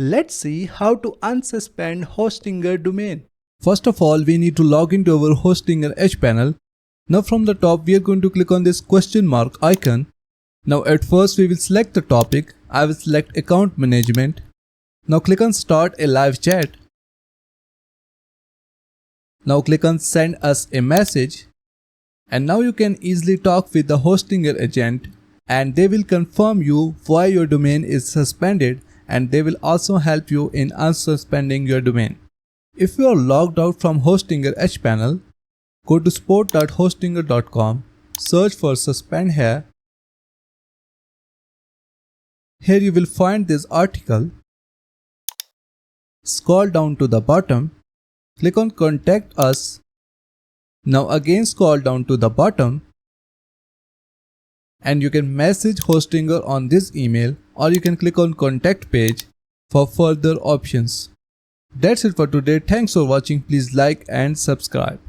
Let's see how to unsuspend Hostinger domain. First of all, we need to log into our Hostinger Edge panel. Now from the top, we are going to click on this question mark icon. Now at first, we will select the topic. I will select account management. Now click on start a live chat. Now click on send us a message. And now you can easily talk with the Hostinger agent and they will confirm you why your domain is suspended, and they will also help you in unsuspending your domain. If you are logged out from Hostinger Edge panel, go to support.hostinger.com, search for suspend here. Here you will find this article. Scroll down to the bottom, click on contact us. Now again scroll down to the bottom and you can message Hostinger on this email, or you can click on contact page for further options. That's it for today. Thanks for watching. Please like and subscribe.